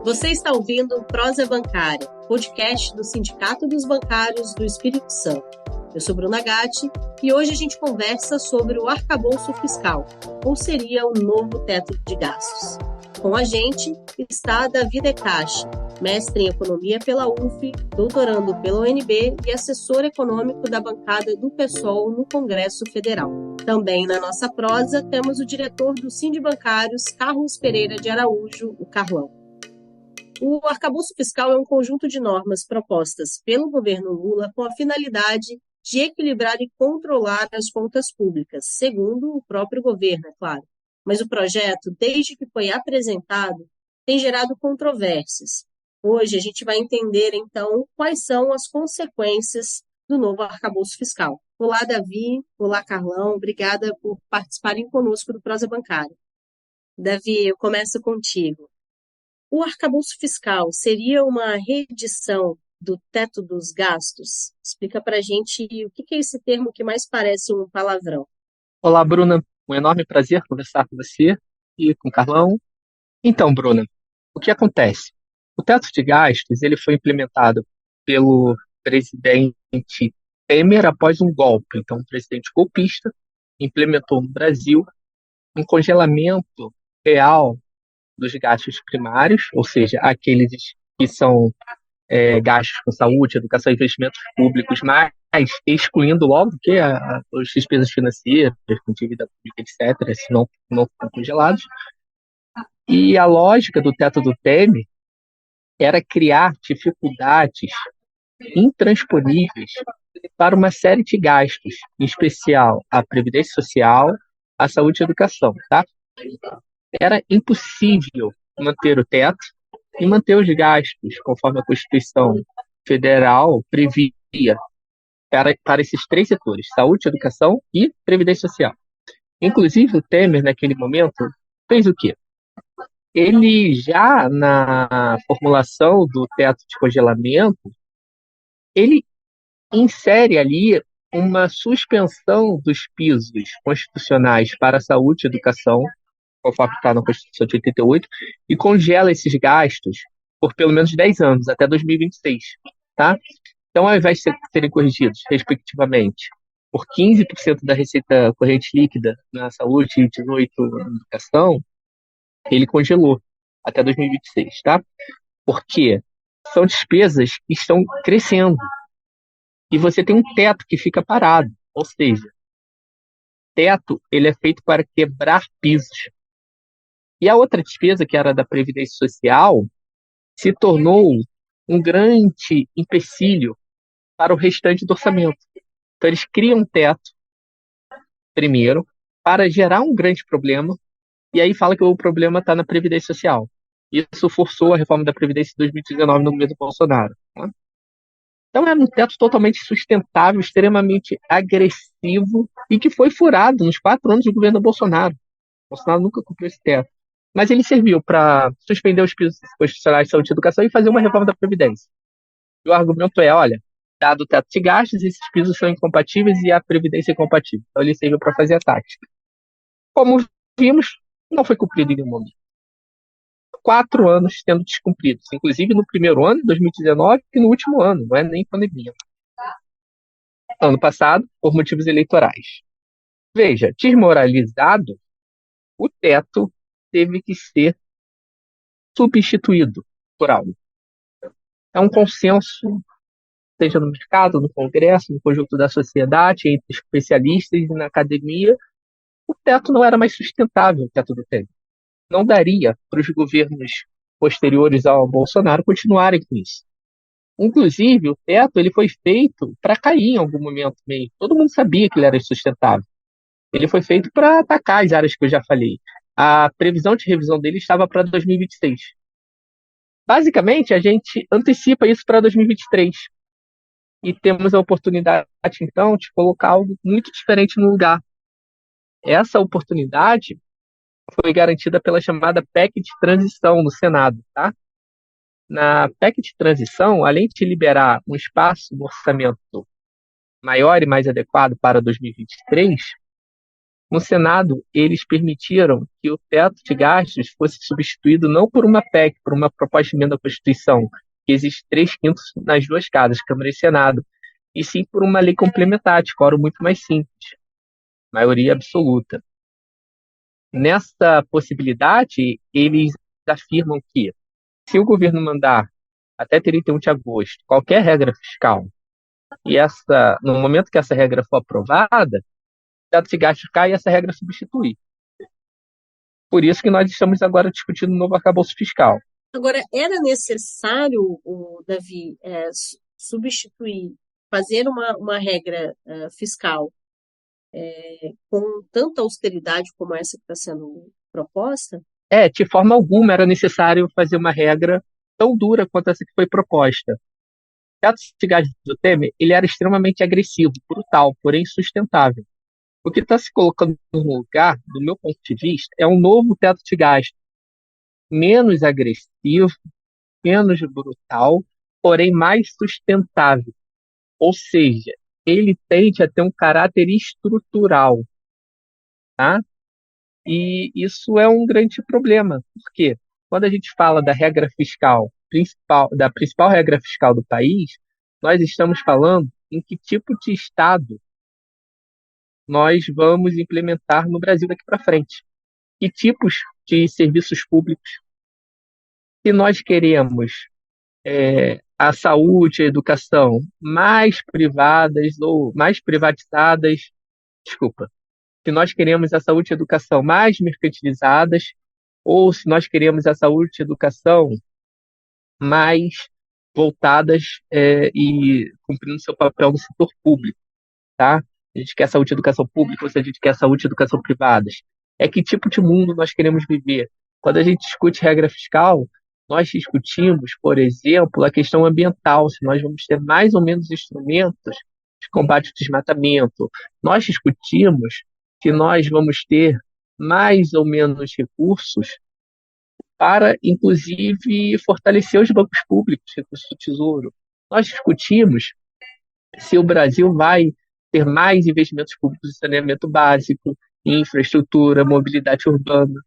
Você está ouvindo o Prosa Bancária, podcast do Sindicato dos Bancários do Espírito Santo. Eu sou Bruna Gatti e hoje a gente conversa sobre o arcabouço fiscal, ou seria o novo teto de gastos. Com a gente está Davi Decache, mestre em Economia pela UF, doutorando pela UNB e assessor econômico da bancada do PSOL no Congresso Federal. Também na nossa prosa temos o diretor do Sindibancários, Carlos Pereira de Araújo, o Carlão. O arcabouço fiscal é um conjunto de normas propostas pelo governo Lula com a finalidade de equilibrar e controlar as contas públicas, segundo o próprio governo, é claro. Mas o projeto, desde que foi apresentado, tem gerado controvérsias. Hoje a gente vai entender, então, quais são as consequências do novo arcabouço fiscal. Olá, Davi. Olá, Carlão. Obrigada por participarem conosco do Prosa Bancária. Davi, eu começo contigo. O arcabouço fiscal seria uma reedição do teto dos gastos? Explica para a gente o que é esse termo que mais parece um palavrão. Olá, Bruna. Um enorme prazer conversar com você e com o Carlão. Então, Bruna, o que acontece? O teto de gastos ele foi implementado pelo presidente Temer após um golpe. Então, um presidente golpista implementou no Brasil um congelamento real dos gastos primários, ou seja, aqueles que são gastos com saúde, educação e investimentos públicos, mas excluindo logo que as despesas financeiras, com dívida pública, etc., se não ficam congelados. E a lógica do teto do Temer era criar dificuldades intransponíveis para uma série de gastos, em especial a Previdência Social, a saúde e a educação. Tá? Era impossível manter o teto e manter os gastos, conforme a Constituição Federal previa, para esses três setores: saúde, educação e previdência social. Inclusive, o Temer, naquele momento, fez o quê? Ele, já na formulação do teto de congelamento, ele insere ali uma suspensão dos pisos constitucionais para a saúde e educação, conforme está na Constituição de 88, e congela esses gastos por pelo menos 10 anos, até 2026. Tá? Então, ao invés de serem corrigidos, respectivamente, por 15% da receita corrente líquida na saúde e 18% na educação, ele congelou até 2026, tá? Porque são despesas que estão crescendo e você tem um teto que fica parado, ou seja, teto ele é feito para quebrar pisos. E a outra despesa, que era da Previdência Social, se tornou um grande empecilho para o restante do orçamento. Então, eles criam um teto, primeiro, para gerar um grande problema, e aí fala que o problema está na Previdência Social. Isso forçou a reforma da Previdência em 2019 no governo Bolsonaro. Tá? Então, era um teto totalmente sustentável, extremamente agressivo, e que foi furado nos 4 anos do governo Bolsonaro. Bolsonaro nunca cumpriu esse teto. Mas ele serviu para suspender os pisos constitucionais de saúde e educação e fazer uma reforma da Previdência. E o argumento é, olha, dado o teto de gastos, esses pisos são incompatíveis e a Previdência é incompatível. Então ele serviu para fazer a tática. Como vimos, não foi cumprido em nenhum momento. 4 anos sendo descumpridos, inclusive no primeiro ano, 2019, e no último ano, não é nem pandemia. Ano passado, por motivos eleitorais. Veja, desmoralizado, o teto teve que ser substituído por algo. É um consenso, seja no mercado, no Congresso, no conjunto da sociedade, entre especialistas e na academia. O teto não era mais sustentável, o teto do Temer. Não daria para os governos posteriores ao Bolsonaro continuarem com isso. Inclusive, o teto ele foi feito para cair em algum momento mesmo. Todo mundo sabia que ele era insustentável. Ele foi feito para atacar as áreas que eu já falei. A previsão de revisão dele estava para 2026. Basicamente, a gente antecipa isso para 2023. E temos a oportunidade, então, de colocar algo muito diferente no lugar. Essa oportunidade foi garantida pela chamada PEC de transição no Senado. Tá? Na PEC de transição, além de liberar um espaço no orçamento maior e mais adequado para 2023, No Senado, eles permitiram que o teto de gastos fosse substituído não por uma PEC, por uma proposta de emenda à Constituição, que existe 3/5 nas duas casas, Câmara e Senado, e sim por uma lei complementar, de quórum muito mais simples, maioria absoluta. Nessa possibilidade, eles afirmam que, se o governo mandar até 31 de agosto qualquer regra fiscal, e no momento que essa regra for aprovada, o teto de gastos cai e essa regra substitui. Por isso que nós estamos agora discutindo um novo arcabouço fiscal. Agora, era necessário, Davi, substituir, fazer uma regra fiscal com tanta austeridade como essa que está sendo proposta? De forma alguma era necessário fazer uma regra tão dura quanto essa que foi proposta. O teto de gastos do Temer, ele era extremamente agressivo, brutal, porém sustentável. O que está se colocando no lugar, do meu ponto de vista, é um novo teto de gastos, menos agressivo, menos brutal, porém mais sustentável. Ou seja, ele tende a ter um caráter estrutural, tá? E isso é um grande problema, porque quando a gente fala da regra fiscal principal, da principal regra fiscal do país, nós estamos falando em que tipo de Estado nós vamos implementar no Brasil daqui para frente. Que tipos de serviços públicos. Se nós queremos a saúde, a educação mais privadas ou mais privatizadas, desculpa, se nós queremos a saúde e a educação mais mercantilizadas, ou se nós queremos a saúde e a educação mais voltadas e cumprindo seu papel no setor público, tá? A gente quer saúde e educação pública, ou se a gente quer saúde e educação privadas. É que tipo de mundo nós queremos viver? Quando a gente discute regra fiscal, nós discutimos, por exemplo, a questão ambiental, se nós vamos ter mais ou menos instrumentos de combate ao desmatamento. Nós discutimos se nós vamos ter mais ou menos recursos para, inclusive, fortalecer os bancos públicos, recursos do Tesouro. Nós discutimos se o Brasil vai ter mais investimentos públicos em saneamento básico, em infraestrutura, mobilidade urbana.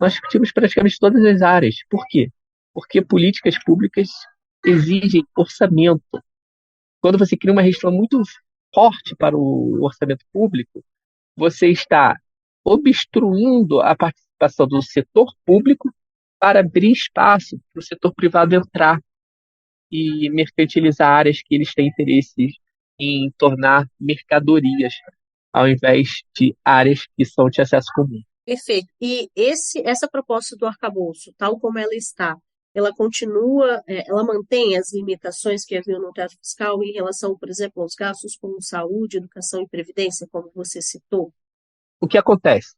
Nós discutimos praticamente todas as áreas. Por quê? Porque políticas públicas exigem orçamento. Quando você cria uma restrição muito forte para o orçamento público, você está obstruindo a participação do setor público para abrir espaço para o setor privado entrar e mercantilizar áreas que eles têm interesse em tornar mercadorias, ao invés de áreas que são de acesso comum. Perfeito. E essa proposta do arcabouço, tal como ela está, ela continua, ela mantém as limitações que havia no teto fiscal em relação, por exemplo, aos gastos com saúde, educação e previdência, como você citou? O que acontece?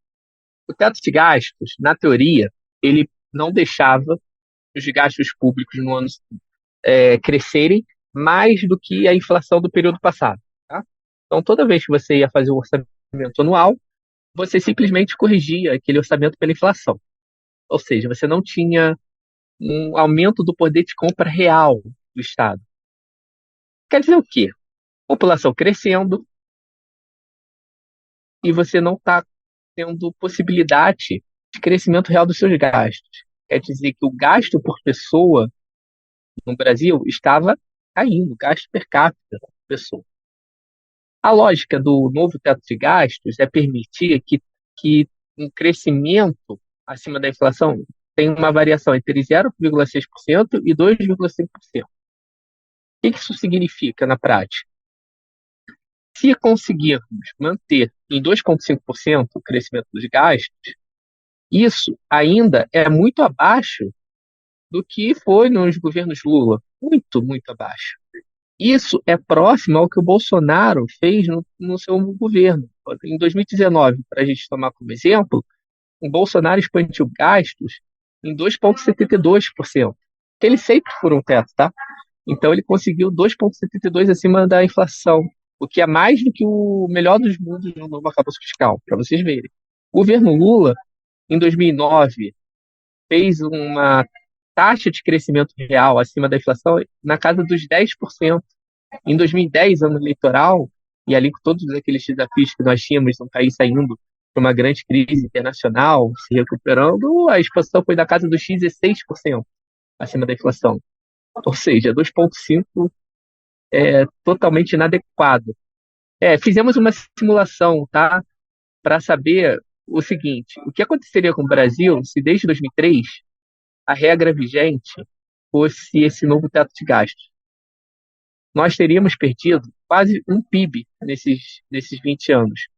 O teto de gastos, na teoria, ele não deixava os gastos públicos no ano crescerem mais do que a inflação do período passado. Tá? Então, toda vez que você ia fazer um orçamento anual, você simplesmente corrigia aquele orçamento pela inflação. Ou seja, você não tinha um aumento do poder de compra real do Estado. Quer dizer o quê? População crescendo e você não está tendo possibilidade de crescimento real dos seus gastos. Quer dizer que o gasto por pessoa no Brasil estava caindo, gasto per capita por pessoa. A lógica do novo teto de gastos é permitir que um crescimento acima da inflação tenha uma variação entre 0,6% e 2,5%. O que isso significa na prática? Se conseguirmos manter em 2,5% o crescimento dos gastos, isso ainda é muito abaixo do que foi nos governos Lula. Muito, muito abaixo. Isso é próximo ao que o Bolsonaro fez no seu governo. Em 2019, para a gente tomar como exemplo, o Bolsonaro expandiu gastos em 2,72%, que ele sempre furou um teto, tá? Então ele conseguiu 2,72% acima da inflação, o que é mais do que o melhor dos mundos no novo arcabouço fiscal, para vocês verem. O governo Lula, em 2009, fez uma taxa de crescimento real acima da inflação na casa dos 10%. Em 2010, ano eleitoral, e ali com todos aqueles desafios que nós tínhamos no país saindo por uma grande crise internacional, se recuperando, a expansão foi da casa dos 16% acima da inflação. Ou seja, 2,5 é totalmente inadequado. Fizemos uma simulação, tá? Para saber o seguinte: o que aconteceria com o Brasil se desde 2003 a regra vigente fosse esse novo teto de gastos? Nós teríamos perdido quase um PIB nesses 20 anos.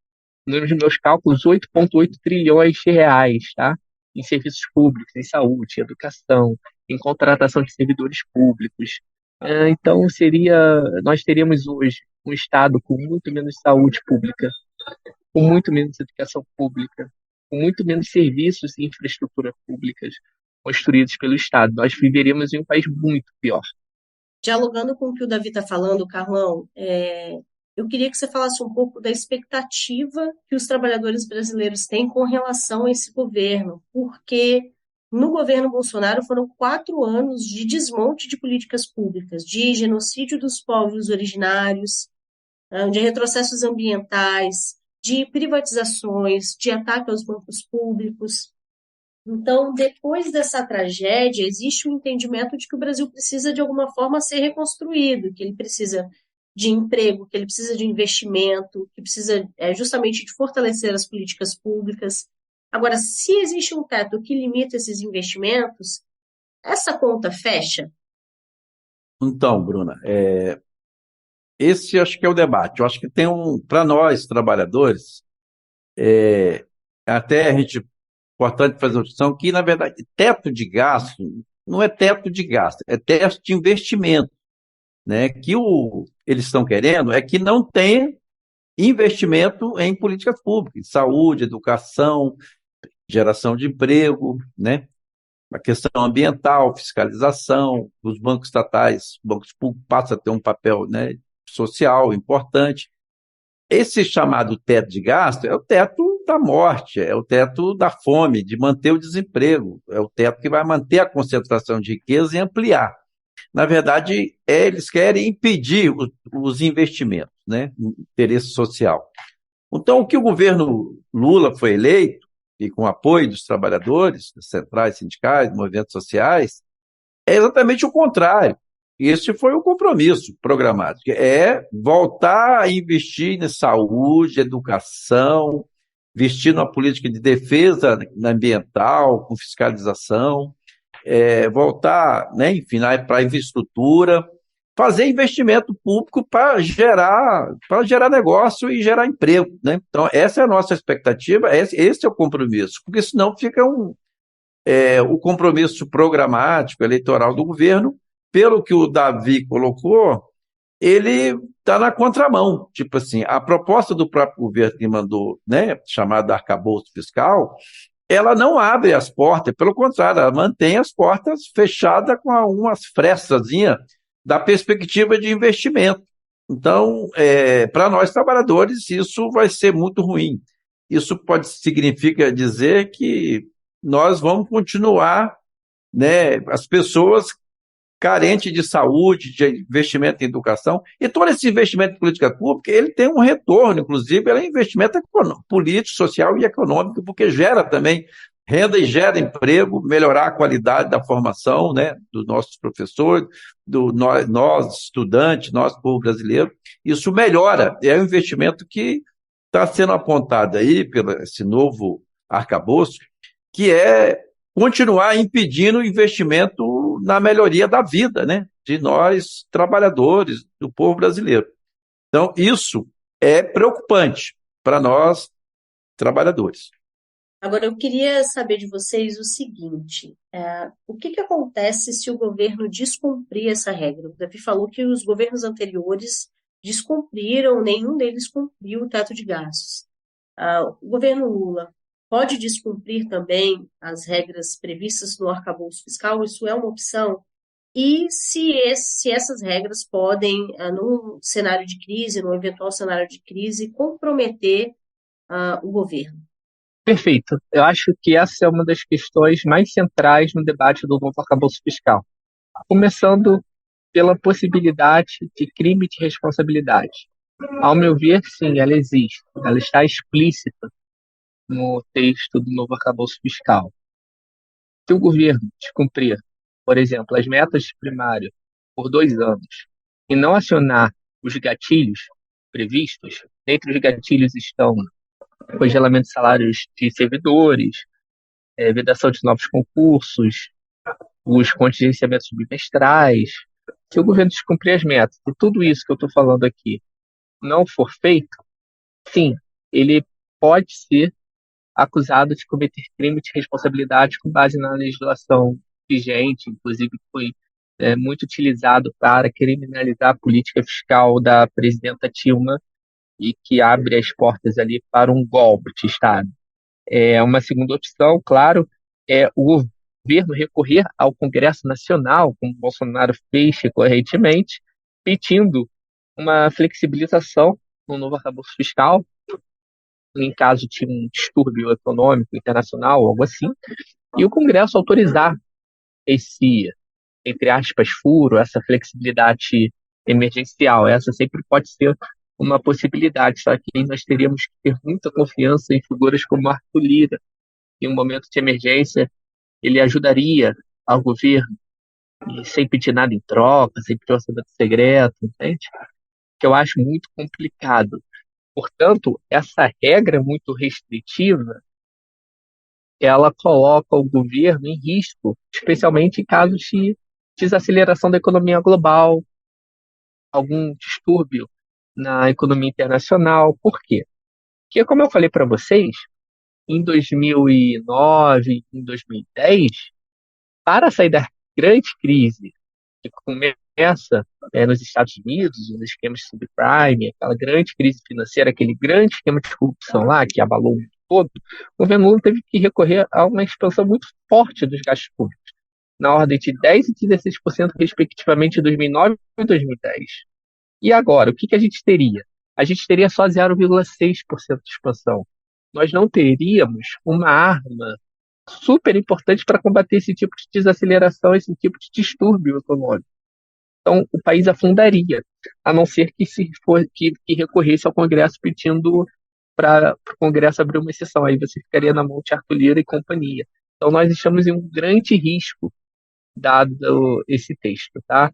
Nos meus cálculos, 8,8 trilhões de reais, tá? Em serviços públicos, em saúde, em educação, em contratação de servidores públicos. Então, nós teríamos hoje um Estado com muito menos saúde pública, com muito menos educação pública, com muito menos serviços e infraestrutura públicas construídos pelo Estado. Nós viveríamos em um país muito pior. Dialogando com o que o Davi está falando, Carlão, eu queria que você falasse um pouco da expectativa que os trabalhadores brasileiros têm com relação a esse governo, porque no governo Bolsonaro foram 4 anos de desmonte de políticas públicas, de genocídio dos povos originários, de retrocessos ambientais, de privatizações, de ataque aos bancos públicos. Então, depois dessa tragédia, existe um entendimento de que o Brasil precisa, de alguma forma, ser reconstruído, que ele precisa de emprego, que ele precisa de investimento, que precisa justamente de fortalecer as políticas públicas. Agora, se existe um teto que limita esses investimentos, essa conta fecha? Então, Bruna, esse acho que é o debate. Eu acho que tem para nós, trabalhadores, até a gente importante fazer uma discussão que, na verdade, teto de gasto não é teto de gasto, é teto de investimento, né? Que eles estão querendo é que não tenha investimento em políticas públicas, saúde, educação, geração de emprego, né? A questão ambiental, fiscalização, os bancos estatais, bancos públicos passam a ter um papel, né, social importante. Esse chamado teto de gasto é o teto da morte, é o teto da fome, de manter o desemprego, é o teto que vai manter a concentração de riqueza e ampliar. Na verdade, eles querem impedir os investimentos, né, o interesse social. Então, o que o governo Lula foi eleito, e com o apoio dos trabalhadores, das centrais sindicais, movimentos sociais, é exatamente o contrário. Esse foi o compromisso programado, que é voltar a investir em saúde, educação, investir numa política de defesa ambiental, com fiscalização, voltar, né, enfim, para a infraestrutura, fazer investimento público para gerar negócio e gerar emprego, né? Então, essa é a nossa expectativa, esse é o compromisso, porque senão fica o compromisso programático, eleitoral do governo, pelo que o Davi colocou, ele está na contramão. Tipo assim, a proposta do próprio governo que mandou, né, chamada arcabouço fiscal, ela não abre as portas, pelo contrário, ela mantém as portas fechadas com algumas frestazinhas da perspectiva de investimento. Então, para nós trabalhadores, isso vai ser muito ruim. Isso significa dizer que nós vamos continuar, né, as pessoas carentes de saúde, de investimento em educação, e todo esse investimento em política pública, ele tem um retorno, inclusive, ele é investimento político, social e econômico, porque gera também renda e gera emprego, melhorar a qualidade da formação, né, dos nossos professores, nós estudantes, nós povo brasileiro. Isso melhora, é um investimento que está sendo apontado aí pelo esse novo arcabouço, que é continuar impedindo o investimento na melhoria da vida, né, de nós trabalhadores, do povo brasileiro. Então, isso é preocupante para nós trabalhadores. Agora, eu queria saber de vocês o seguinte: o que acontece se o governo descumprir essa regra? O Davi falou que os governos anteriores descumpriram, nenhum deles cumpriu o teto de gastos. O governo Lula pode descumprir também as regras previstas no arcabouço fiscal? Isso é uma opção? E se essas regras podem, num cenário de crise, num eventual cenário de crise, comprometer o governo? Perfeito. Eu acho que essa é uma das questões mais centrais no debate do novo arcabouço fiscal. Começando pela possibilidade de crime de responsabilidade. Ao meu ver, sim, ela existe. Ela está explícita no texto do novo arcabouço fiscal. Se o governo descumprir, por exemplo, as metas primárias por 2 anos e não acionar os gatilhos previstos, entre os gatilhos estão congelamento de salários de servidores, vedação de novos concursos, os contingenciamentos bimestrais. Se o governo descumprir as metas e tudo isso que eu estou falando aqui não for feito, sim, ele pode ser acusado de cometer crime de responsabilidade com base na legislação vigente, inclusive foi muito utilizado para criminalizar a política fiscal da presidenta Dilma e que abre as portas ali para um golpe de Estado. Uma segunda opção, claro, é o governo recorrer ao Congresso Nacional, como Bolsonaro fez recorrentemente, pedindo uma flexibilização no novo arcabouço fiscal, em caso de um distúrbio econômico internacional, algo assim, e o Congresso autorizar esse, entre aspas, furo, essa flexibilidade emergencial. Essa sempre pode ser uma possibilidade, só que nós teríamos que ter muita confiança em figuras como Arthur Lira. Em um momento de emergência, ele ajudaria ao governo, e sem pedir nada em troca, sem pedir orçamento secreto, entende? Que eu acho muito complicado. Portanto, essa regra muito restritiva, ela coloca o governo em risco, especialmente em casos de desaceleração da economia global, algum distúrbio na economia internacional. Por quê? Porque, como eu falei para vocês, em 2009, em 2010, para sair da grande crise que começa nos Estados Unidos, nos esquemas de subprime, aquela grande crise financeira, aquele grande esquema de corrupção lá que abalou o mundo todo, o governo Lula teve que recorrer a uma expansão muito forte dos gastos públicos, na ordem de 10% e 16%, respectivamente, em 2009 e 2010. E agora, o que a gente teria? A gente teria só 0,6% de expansão. Nós não teríamos uma arma super importante para combater esse tipo de desaceleração, esse tipo de distúrbio econômico. Então, o país afundaria, a não ser que se for que recorresse ao Congresso pedindo para o Congresso abrir uma exceção. Aí você ficaria na mão de Arthur Lira e companhia. Então, nós estamos em um grande risco, dado esse texto, tá?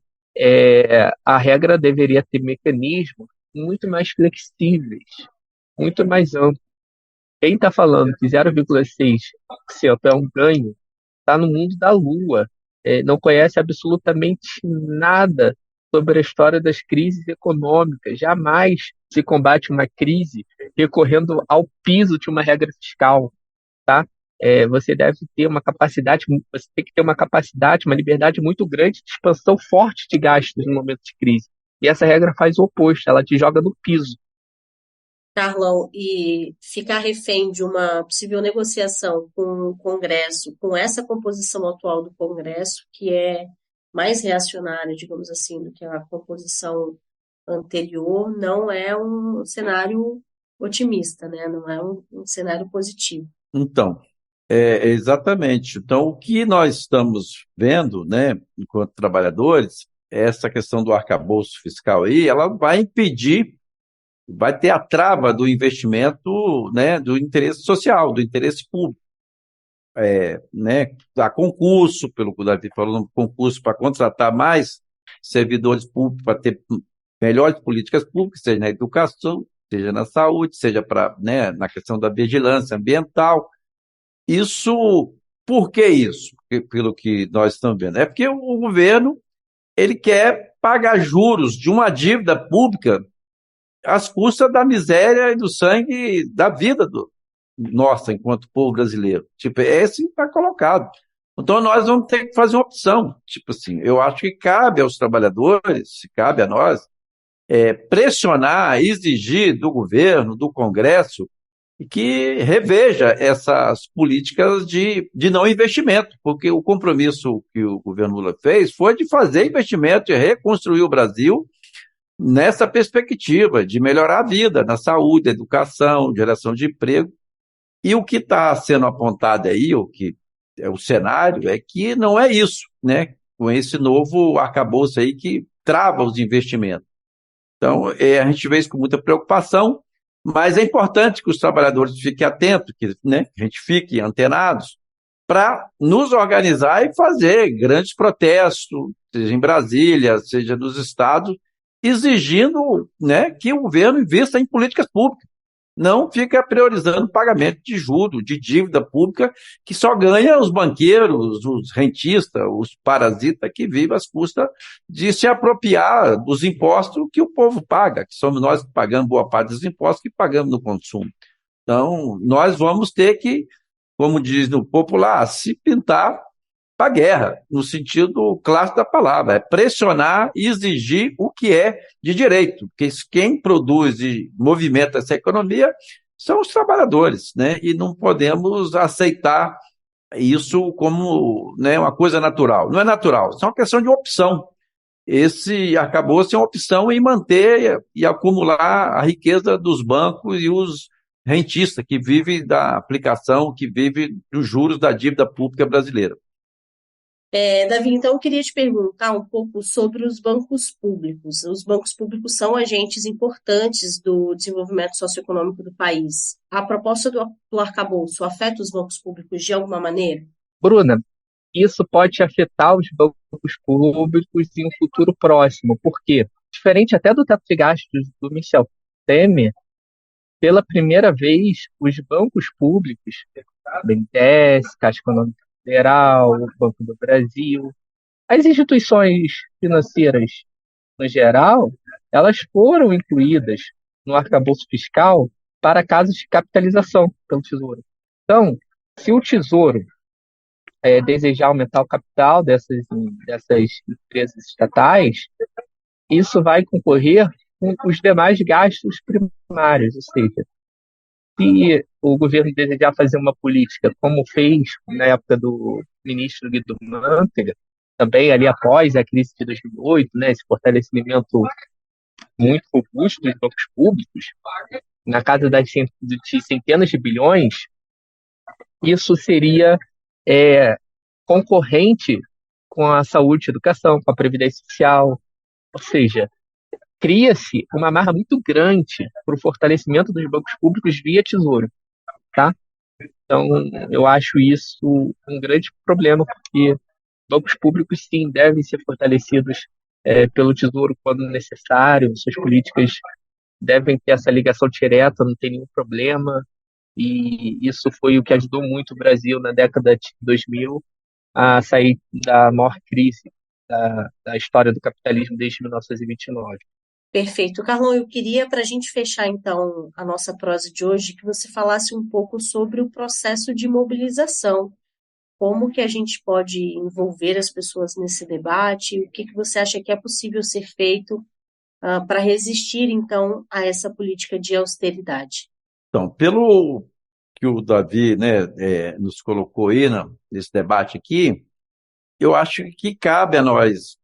A regra deveria ter mecanismos muito mais flexíveis, muito mais amplos. Quem está falando que 0,6% é um ganho está no mundo da lua, não conhece absolutamente nada sobre a história das crises econômicas. Jamais se combate uma crise recorrendo ao piso de uma regra fiscal, tá? Você deve ter uma capacidade, você tem que ter uma capacidade, uma liberdade muito grande de expansão forte de gastos no momento de crise. E essa regra faz o oposto, ela te joga no piso. Carlão, e ficar refém de uma possível negociação com o Congresso, com essa composição atual do Congresso, que é mais reacionária, digamos assim, do que a composição anterior, não é um cenário otimista, né? Não é um cenário positivo. Então, exatamente. Então, o que nós estamos vendo, né, enquanto trabalhadores, essa questão do arcabouço fiscal aí, ela vai impedir, vai ter a trava do investimento, né, do interesse social, do interesse público. Né, a concurso, pelo que o Davi falou, concurso para contratar mais servidores públicos, para ter melhores políticas públicas, seja na educação, seja na saúde, seja para, né, na questão da vigilância ambiental. Isso, por que isso? Pelo que nós estamos vendo. É porque o governo ele quer pagar juros de uma dívida pública às custas da miséria e do sangue da vida nossa, enquanto povo brasileiro. Tipo, esse está colocado. Então, nós vamos ter que fazer uma opção. Tipo assim, eu acho que cabe aos trabalhadores, cabe a nós, pressionar, exigir do governo, do Congresso, que reveja essas políticas de não investimento, porque o compromisso que o governo Lula fez foi de fazer investimento e reconstruir o Brasil nessa perspectiva de melhorar a vida na saúde, educação, geração de emprego. E o que está sendo apontado aí, o que é o cenário, é que não é isso, né? Com esse novo arcabouço aí que trava os investimentos. Então, a gente vê isso com muita preocupação. Mas é importante que os trabalhadores fiquem atentos, né, que a gente fique antenados, para nos organizar e fazer grandes protestos, seja em Brasília, seja nos estados, exigindo, né, que o governo invista em políticas públicas. Não fica priorizando pagamento de juros, de dívida pública, que só ganha os banqueiros, os rentistas, os parasitas que vivem às custas de se apropriar dos impostos que o povo paga, que somos nós que pagamos boa parte dos impostos que pagamos no consumo. Então, nós vamos ter que, como diz no popular, se pintar para a guerra, no sentido clássico da palavra, é pressionar e exigir o que é de direito, porque quem produz e movimenta essa economia são os trabalhadores, né? E não podemos aceitar isso como, né, uma coisa natural. Não é natural, isso é uma questão de opção. Esse acabou-se uma opção em manter e acumular a riqueza dos bancos e os rentistas que vivem da aplicação, que vivem dos juros da dívida pública brasileira. Davi, então eu queria te perguntar um pouco sobre os bancos públicos. Os bancos públicos são agentes importantes do desenvolvimento socioeconômico do país. A proposta do arcabouço afeta os bancos públicos de alguma maneira? Bruna, isso pode afetar os bancos públicos em um futuro próximo. Por quê? Diferente até do teto de gastos do Michel Temer, pela primeira vez, os bancos públicos, BNDES, Caixa Econômica Federal, o Banco do Brasil, as instituições financeiras no geral, elas foram incluídas no arcabouço fiscal para casos de capitalização pelo Tesouro. Então, se o Tesouro desejar aumentar o capital dessas empresas estatais, isso vai concorrer com os demais gastos primários, ou seja, se o governo desejar fazer uma política como fez na época do ministro Guido Mantega, também ali após a crise de 2008, né, esse fortalecimento muito robusto dos bancos públicos, na casa de centenas de bilhões, isso seria concorrente com a saúde e educação, com a previdência social, ou seja, cria-se uma amarra muito grande para o fortalecimento dos bancos públicos via Tesouro, tá? Então, eu acho isso um grande problema, porque bancos públicos, sim, devem ser fortalecidos pelo Tesouro quando necessário, suas políticas devem ter essa ligação direta, não tem nenhum problema, e isso foi o que ajudou muito o Brasil na década de 2000 a sair da maior crise da história do capitalismo desde 1929. Perfeito. Carlão, eu queria, para a gente fechar, então, a nossa prosa de hoje, que você falasse um pouco sobre o processo de mobilização. Como que a gente pode envolver as pessoas nesse debate? O que você acha que é possível ser feito para resistir, então, a essa política de austeridade? Então, pelo que o Davi, né, nos colocou aí nesse debate aqui, eu acho que cabe a nós,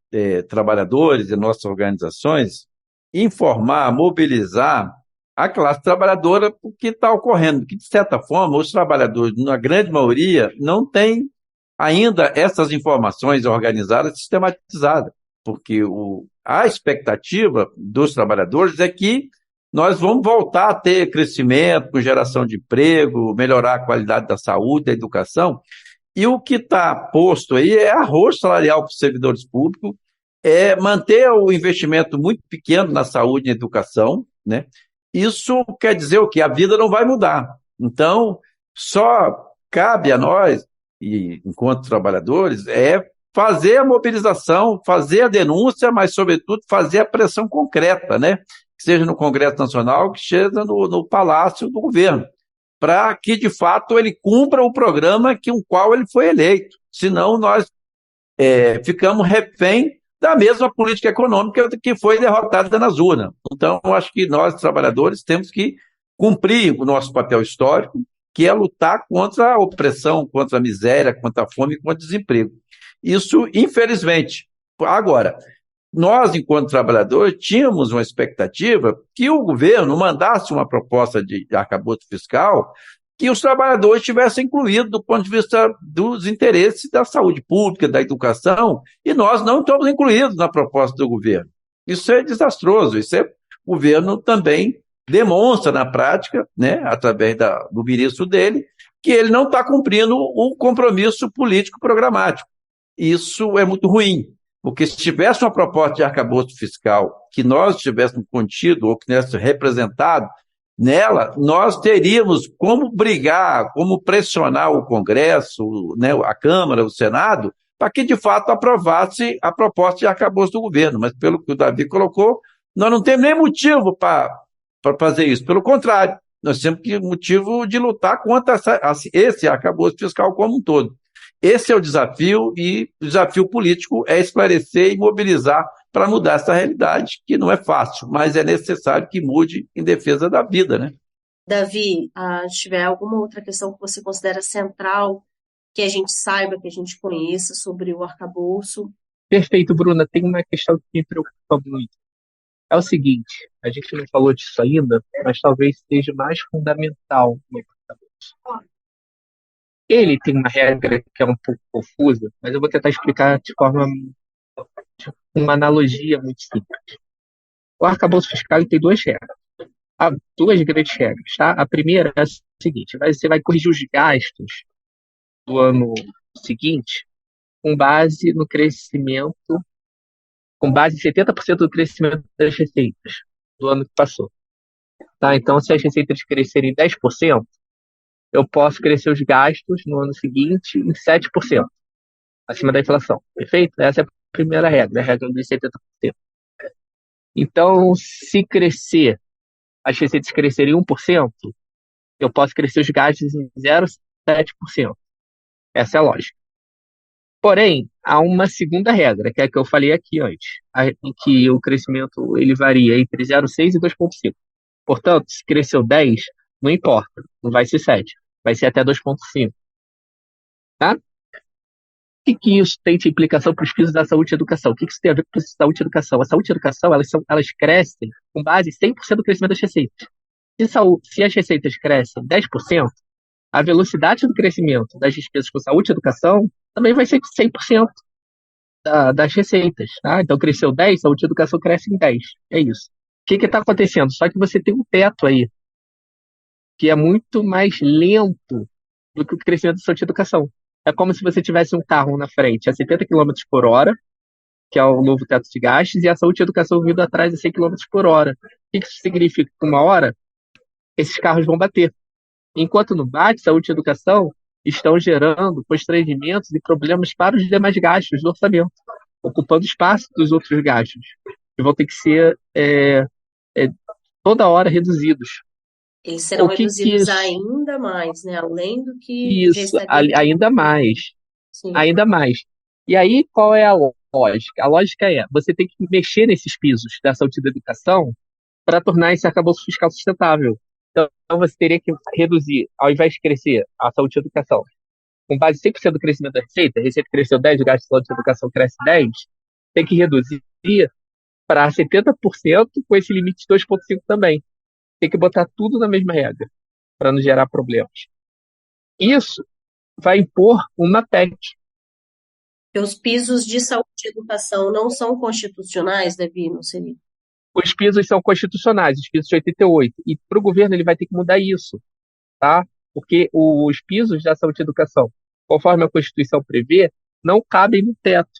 trabalhadores e nossas organizações, informar, mobilizar a classe trabalhadora por que está ocorrendo, que, de certa forma, os trabalhadores, na grande maioria, não têm ainda essas informações organizadas, sistematizadas, porque a expectativa dos trabalhadores é que nós vamos voltar a ter crescimento, com geração de emprego, melhorar a qualidade da saúde, da educação, e o que está posto aí é arroz salarial para os servidores públicos, é manter o investimento muito pequeno na saúde e na educação, né? Isso quer dizer o quê? A vida não vai mudar. Então, só cabe a nós, e enquanto trabalhadores, fazer a mobilização, fazer a denúncia, mas, sobretudo, fazer a pressão concreta, né? Que seja no Congresso Nacional, que seja no Palácio do Governo, para que, de fato, ele cumpra o programa com o qual ele foi eleito. Senão, nós ficamos refém da mesma política econômica que foi derrotada nas urnas. Então, eu acho que nós, trabalhadores, temos que cumprir o nosso papel histórico, que é lutar contra a opressão, contra a miséria, contra a fome e contra o desemprego. Isso, infelizmente. Agora, nós, enquanto trabalhadores, tínhamos uma expectativa que o governo mandasse uma proposta de arcabouço fiscal que os trabalhadores tivessem incluído do ponto de vista dos interesses da saúde pública, da educação, e nós não estamos incluídos na proposta do governo. Isso é desastroso, o governo também demonstra na prática, né, através do ministro dele, que ele não está cumprindo o compromisso político programático. Isso é muito ruim, porque se tivesse uma proposta de arcabouço fiscal que nós tivéssemos contido ou que tivesse representado nela, nós teríamos como brigar, como pressionar o Congresso, né, a Câmara, o Senado, para que de fato aprovasse a proposta de arcabouço do governo. Mas pelo que o Davi colocou, nós não temos nem motivo para fazer isso. Pelo contrário, nós temos motivo de lutar contra esse arcabouço fiscal como um todo. Esse é o desafio, e o desafio político é esclarecer e mobilizar para mudar essa realidade, que não é fácil, mas é necessário que mude em defesa da vida, né? Davi, se tiver alguma outra questão que você considera central, que a gente saiba, que a gente conheça sobre o arcabouço. Perfeito, Bruna. Tem uma questão que me preocupa muito. É o seguinte, a gente não falou disso ainda, mas talvez seja mais fundamental no arcabouço. Ele tem uma regra que é um pouco confusa, mas eu vou tentar explicar de forma, uma analogia muito simples. O arcabouço fiscal ele tem duas regras. Há duas grandes regras, tá? A primeira é a seguinte: você vai corrigir os gastos do ano seguinte com base no crescimento, com base em 70% do crescimento das receitas do ano que passou. Tá? Então, se as receitas crescerem 10%, eu posso crescer os gastos no ano seguinte em 7%, acima da inflação. Perfeito? Essa é a primeira regra, a regra dos 70%. Então, se as receitas crescerem 1%, eu posso crescer os gastos em 0,7%. Essa é a lógica. Porém, há uma segunda regra, que é a que eu falei aqui antes, em que o crescimento ele varia entre 0,6 e 2,5. Portanto, se cresceu 10, não importa, não vai ser 7, vai ser até 2,5. Tá? O que isso tem de implicação para os pisos da saúde e educação? O que isso tem a ver com saúde e educação? A saúde e educação, elas crescem com base em 100% do crescimento das receitas. Se as receitas crescem 10%, a velocidade do crescimento das despesas com saúde e educação também vai ser 100% das receitas. Tá? Então, cresceu 10, saúde e educação cresce em 10. É isso. O que está acontecendo? Só que você tem um teto aí, que é muito mais lento do que o crescimento da saúde e educação. É como se você tivesse um carro na frente a 70 km por hora, que é o novo teto de gastos, e a saúde e educação vindo atrás a 100 km por hora. O que isso significa? Que uma hora, esses carros vão bater. Enquanto não bate, saúde e educação estão gerando constrangimentos e problemas para os demais gastos do orçamento, ocupando espaço dos outros gastos, que vão ter que ser toda hora reduzidos. Eles serão reduzidos ainda mais, né? Além do que já Isso, está dentro. ainda mais. Sim. Ainda mais. E aí, qual é a lógica? A lógica é, você tem que mexer nesses pisos da saúde e da educação para tornar esse arcabouço fiscal sustentável. Então, você teria que reduzir, ao invés de crescer a saúde e a educação, com base em 100% do crescimento da receita, a receita cresceu 10, o gasto de saúde e educação cresce 10, tem que reduzir para 70% com esse limite de 2,5 também. Tem que botar tudo na mesma regra, para não gerar problemas. Isso vai impor uma PEC. Os pisos de saúde e educação não são constitucionais, Davi, não seria? Os pisos são constitucionais, os pisos de 88. E para o governo ele vai ter que mudar isso, tá? Porque os pisos da saúde e educação, conforme a Constituição prevê, não cabem no teto.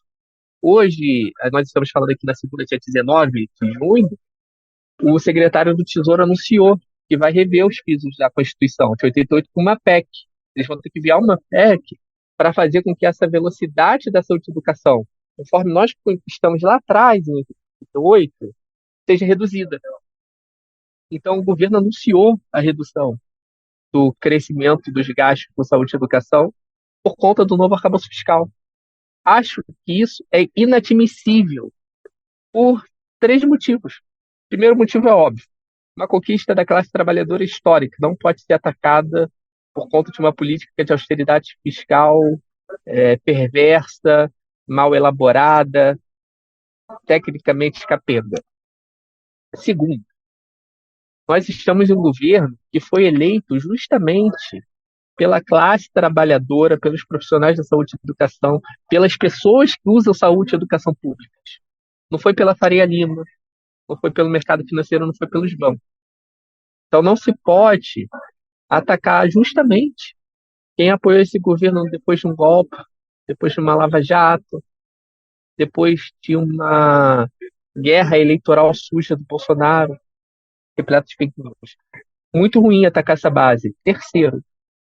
Hoje, nós estamos falando aqui na segunda, dia 19 de junho, o secretário do Tesouro anunciou que vai rever os pisos da Constituição de 88 com uma PEC. Eles vão ter que enviar uma PEC para fazer com que essa velocidade da saúde e educação, conforme nós estamos lá atrás, em 88, seja reduzida. Então, o governo anunciou a redução do crescimento dos gastos com saúde e educação por conta do novo arcabouço fiscal. Acho que isso é inadmissível por 3 motivos. O primeiro motivo é óbvio. Uma conquista da classe trabalhadora histórica não pode ser atacada por conta de uma política de austeridade fiscal perversa, mal elaborada, tecnicamente capenga. Segundo, nós estamos em um governo que foi eleito justamente pela classe trabalhadora, pelos profissionais da saúde e educação, pelas pessoas que usam saúde e educação públicas. Não foi pela Faria Lima, não foi pelo mercado financeiro, não foi pelos bancos. Então não se pode atacar justamente quem apoiou esse governo depois de um golpe, depois de uma lava-jato, depois de uma guerra eleitoral suja do Bolsonaro, repleta de fake news. Muito ruim atacar essa base. Terceiro,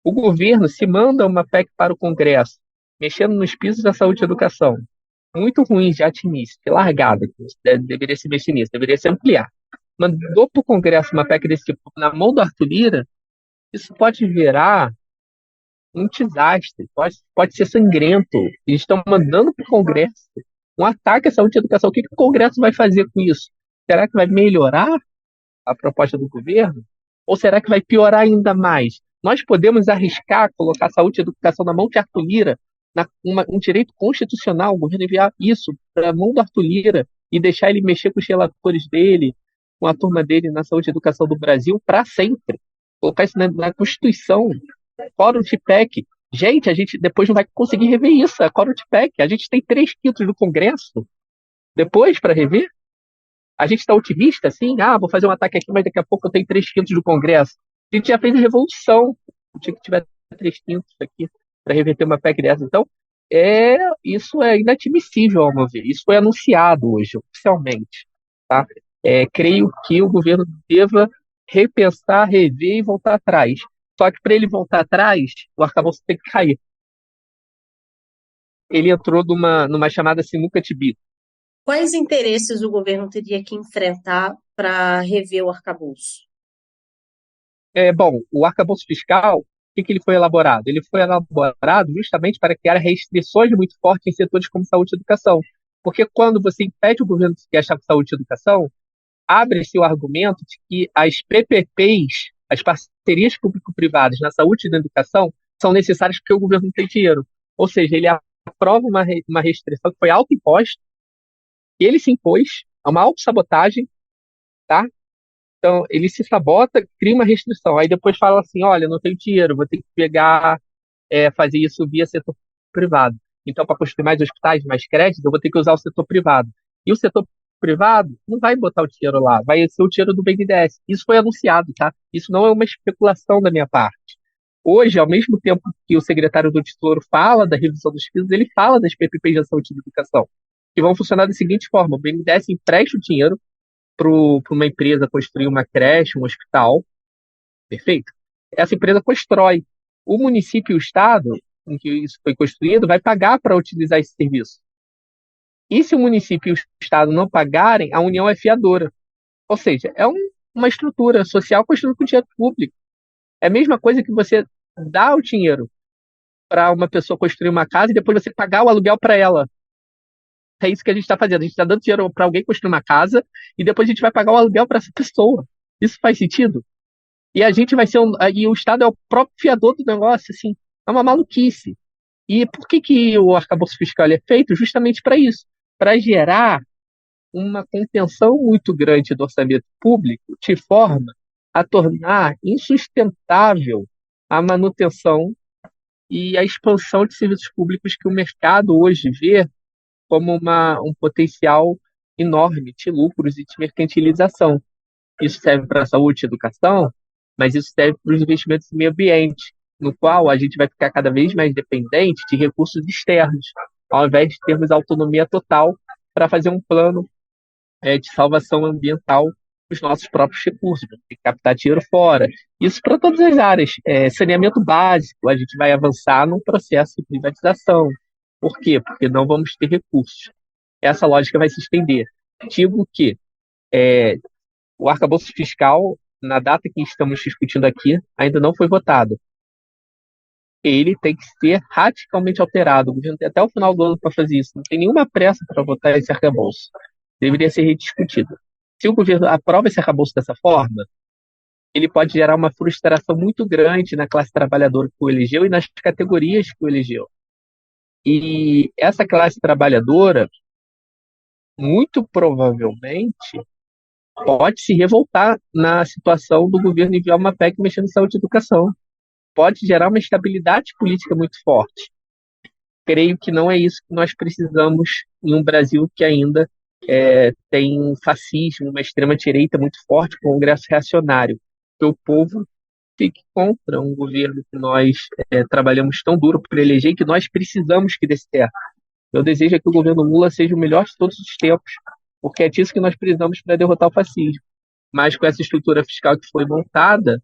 o governo se manda uma PEC para o Congresso, mexendo nos pisos da saúde e educação. Muito ruim já de início, de largada. Deveria se mexer nisso, deveria se ampliar. Mandou para o Congresso uma PEC desse tipo na mão do Arthur Lira, isso pode virar um desastre, pode ser sangrento. Eles estão mandando para o Congresso um ataque à saúde e educação. O que o Congresso vai fazer com isso? Será que vai melhorar a proposta do governo? Ou será que vai piorar ainda mais? Nós podemos arriscar colocar saúde e educação na mão de Arthur Lira, um direito constitucional, o governo enviar isso para a mão do Arthur Lira e deixar ele mexer com os relatores dele, com a turma dele na saúde e educação do Brasil para sempre. Colocar isso na Constituição, Quórum de PEC. Gente, a gente depois não vai conseguir rever isso, a Quórum de PEC. A gente tem 3/5 do Congresso depois para rever. A gente está otimista, assim, vou fazer um ataque aqui, mas daqui a pouco eu tenho 3/5 do Congresso. A gente já fez a revolução. Eu tinha que tiver 3/5 aqui para reverter uma PEC dessa. Então, isso é inadmissível, ao meu ver. Isso foi anunciado hoje, oficialmente. Tá? Creio que o governo deva repensar, rever e voltar atrás. Só que para ele voltar atrás, o arcabouço tem que cair. Ele entrou numa chamada sinuca de bico. Quais interesses o governo teria que enfrentar para rever o arcabouço? Bom, o arcabouço fiscal, o que ele foi elaborado? Ele foi elaborado justamente para criar restrições muito fortes em setores como saúde e educação. Porque quando você impede o governo de gastar com saúde e educação, abre-se o argumento de que as PPPs, as parcerias público-privadas na saúde e na educação, são necessárias porque o governo não tem dinheiro. Ou seja, ele aprova uma restrição que foi autoimposta, e ele se impôs a uma autossabotagem, tá? Então, ele se sabota, cria uma restrição, aí depois fala assim, olha, não tenho dinheiro, vou ter que pegar, fazer isso via setor privado. Então, para construir mais hospitais, mais creches, eu vou ter que usar o setor privado. E o setor privado não vai botar o dinheiro lá, vai ser o dinheiro do BNDES. Isso foi anunciado, tá? Isso não é uma especulação da minha parte. Hoje, ao mesmo tempo que o secretário do Tesouro fala da revisão dos pisos, ele fala das PPPs de saúde e educação, que vão funcionar da seguinte forma: o BNDES empresta o dinheiro para uma empresa construir uma creche, um hospital, perfeito? Essa empresa constrói. O município e o estado em que isso foi construído vai pagar para utilizar esse serviço. E se o município e o estado não pagarem, a União é fiadora. Ou seja, uma estrutura social construída com dinheiro público. É a mesma coisa que você dá o dinheiro para uma pessoa construir uma casa e depois você pagar o aluguel para ela. É isso que a gente está fazendo. A gente está dando dinheiro para alguém construir uma casa e depois a gente vai pagar o aluguel para essa pessoa. Isso faz sentido? E a gente vai ser e o Estado é o próprio fiador do negócio, assim. É uma maluquice. E por que o arcabouço fiscal é feito? Justamente para isso, para gerar uma contenção muito grande do orçamento público, de forma a tornar insustentável a manutenção e a expansão de serviços públicos que o mercado hoje vê como um potencial enorme de lucros e de mercantilização. Isso serve para a saúde e educação, mas isso serve para os investimentos em meio ambiente, no qual a gente vai ficar cada vez mais dependente de recursos externos, ao invés de termos autonomia total para fazer um plano de salvação ambiental dos nossos próprios recursos, tem que captar dinheiro fora. Isso para todas as áreas. Saneamento básico, a gente vai avançar num processo de privatização. Por quê? Porque não vamos ter recursos. Essa lógica vai se estender. Digo que o arcabouço fiscal, na data que estamos discutindo aqui, ainda não foi votado. Ele tem que ser radicalmente alterado. O governo tem até o final do ano para fazer isso. Não tem nenhuma pressa para votar esse arcabouço. Deveria ser rediscutido. Se o governo aprova esse arcabouço dessa forma, ele pode gerar uma frustração muito grande na classe trabalhadora que o elegeu e nas categorias que o elegeu. E essa classe trabalhadora, muito provavelmente, pode se revoltar na situação do governo enviar uma PEC mexendo em saúde e educação. Pode gerar uma estabilidade política muito forte. Creio que não é isso que nós precisamos em um Brasil que ainda tem um fascismo, uma extrema-direita muito forte, com um Congresso reacionário. que o povo fique contra um governo que nós trabalhamos tão duro para eleger e que nós precisamos que dê certo. Meu desejo é que o governo Lula seja o melhor de todos os tempos, porque é disso que nós precisamos para derrotar o fascismo. Mas com essa estrutura fiscal que foi montada,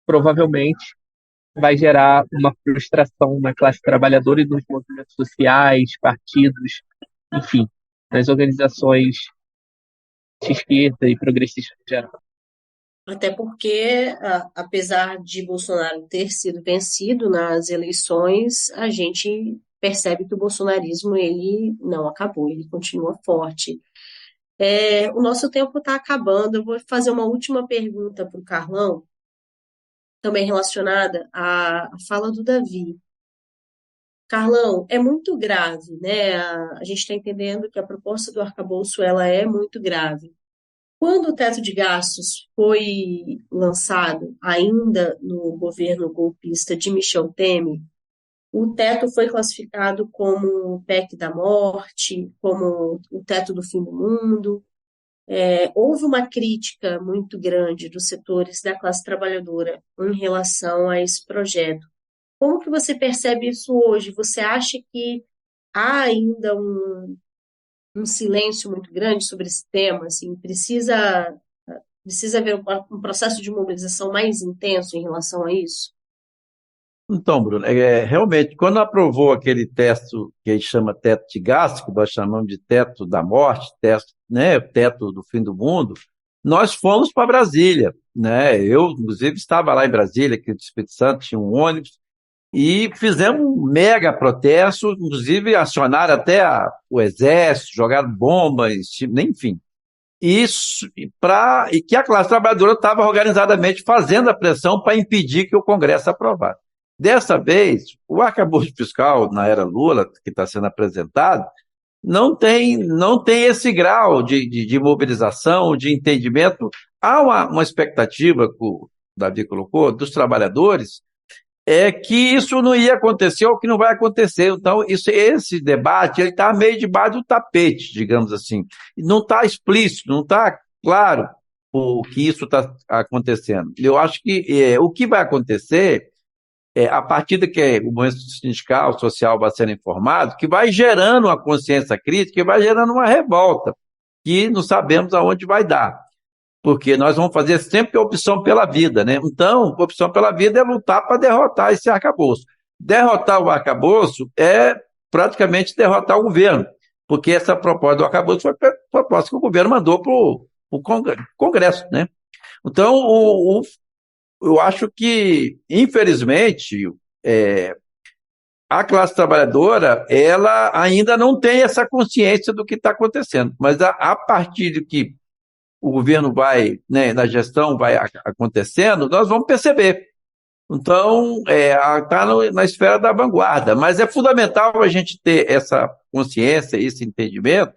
provavelmente vai gerar uma frustração na classe trabalhadora e nos movimentos sociais, partidos, enfim, nas organizações de esquerda e progressistas em geral. Até porque, apesar de Bolsonaro ter sido vencido nas eleições, a gente percebe que o bolsonarismo ele não acabou, ele continua forte. O nosso tempo está acabando. Eu vou fazer uma última pergunta para o Carlão, também relacionada à fala do Davi. Carlão, é muito grave, né? A gente está entendendo que a proposta do arcabouço ela é muito grave. Quando o teto de gastos foi lançado, ainda no governo golpista de Michel Temer, o teto foi classificado como o PEC da morte, como o teto do fim do mundo. Houve uma crítica muito grande dos setores da classe trabalhadora em relação a esse projeto. Como que você percebe isso hoje? Você acha que há ainda um silêncio muito grande sobre esse tema? Assim, precisa haver um processo de mobilização mais intenso em relação a isso? Então, Bruno, realmente, quando aprovou aquele teto que a gente chama teto de gasto, que nós chamamos de teto da morte, teto, né, teto do fim do mundo, nós fomos para Brasília, né? Eu, inclusive, estava lá em Brasília, aqui no Espírito Santo, tinha um ônibus, e fizemos um mega protesto, inclusive acionaram até o Exército, jogaram bombas, enfim. Isso, e que a classe trabalhadora estava organizadamente fazendo a pressão para impedir que o Congresso aprovasse. Dessa vez, o arcabouço fiscal, na era Lula, que está sendo apresentado, não tem esse grau de mobilização, de entendimento. Há uma expectativa que o Davi colocou dos trabalhadores, que isso não ia acontecer ou que não vai acontecer. Então, esse debate ele está meio debaixo do tapete, digamos assim. Não está explícito, não está claro o que isso está acontecendo. Eu acho que o que vai acontecer a partir de que o movimento sindical, social vai sendo informado, que vai gerando uma consciência crítica, que vai gerando uma revolta, que não sabemos aonde vai dar. Porque nós vamos fazer sempre a opção pela vida, né? Então, a opção pela vida é lutar para derrotar esse arcabouço. Derrotar o arcabouço é praticamente derrotar o governo, porque essa proposta do arcabouço foi a proposta que o governo mandou para o Congresso, né? Então, eu acho que, infelizmente, a classe trabalhadora, ela ainda não tem essa consciência do que está acontecendo, mas a partir de que o governo vai, né, na gestão vai acontecendo, nós vamos perceber. Então, está na esfera da vanguarda, mas é fundamental a gente ter essa consciência, esse entendimento,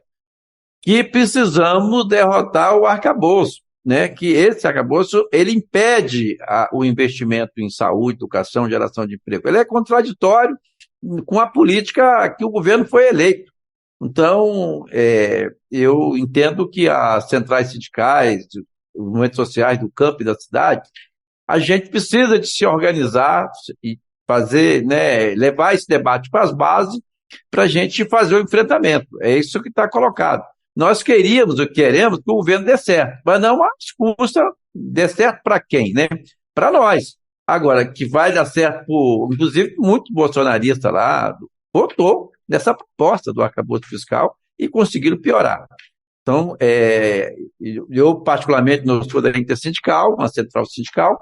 que precisamos derrotar o arcabouço, né? Que esse arcabouço, ele impede o investimento em saúde, educação, geração de emprego. Ele é contraditório com a política que o governo foi eleito. Então, eu entendo que as centrais sindicais, os movimentos sociais do campo e da cidade, a gente precisa de se organizar e fazer, né, levar esse debate para as bases para a gente fazer o enfrentamento. É isso que está colocado. Nós queremos que o governo dê certo, mas não a custa dê certo para quem, né? Para nós. Agora, que vai dar certo, inclusive, muito bolsonarista lá votou nessa proposta do arcabouço fiscal e conseguiram piorar. Então, eu particularmente não sou da intersindical, uma central sindical,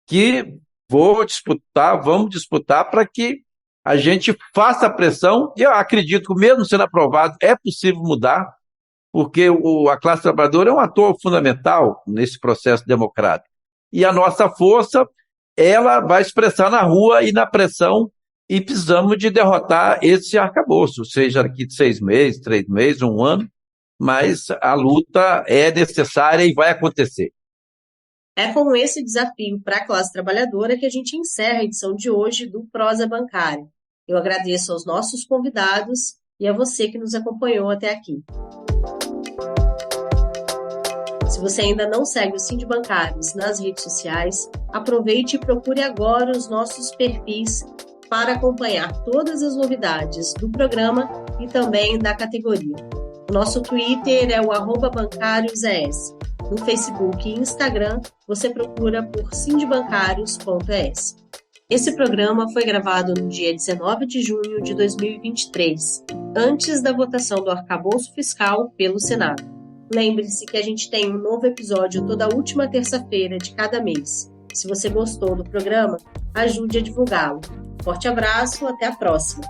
que vamos disputar para que a gente faça pressão, e eu acredito que mesmo sendo aprovado, é possível mudar, porque a classe trabalhadora é um ator fundamental nesse processo democrático. E a nossa força, ela vai expressar na rua e na pressão, e precisamos de derrotar esse arcabouço, seja daqui de 6 meses, 3 meses, 1 ano, mas a luta é necessária e vai acontecer. É com esse desafio para a classe trabalhadora que a gente encerra a edição de hoje do Prosa Bancária. Eu agradeço aos nossos convidados e a você que nos acompanhou até aqui. Se você ainda não segue o Sind Bancários nas redes sociais, aproveite e procure agora os nossos perfis para acompanhar todas as novidades do programa e também da categoria. O nosso Twitter é o @bancariosES. No Facebook e Instagram, você procura por sindbancarios.es. Esse programa foi gravado no dia 19 de junho de 2023, antes da votação do arcabouço fiscal pelo Senado. Lembre-se que a gente tem um novo episódio toda última terça-feira de cada mês. Se você gostou do programa, ajude a divulgá-lo. Forte abraço, até a próxima!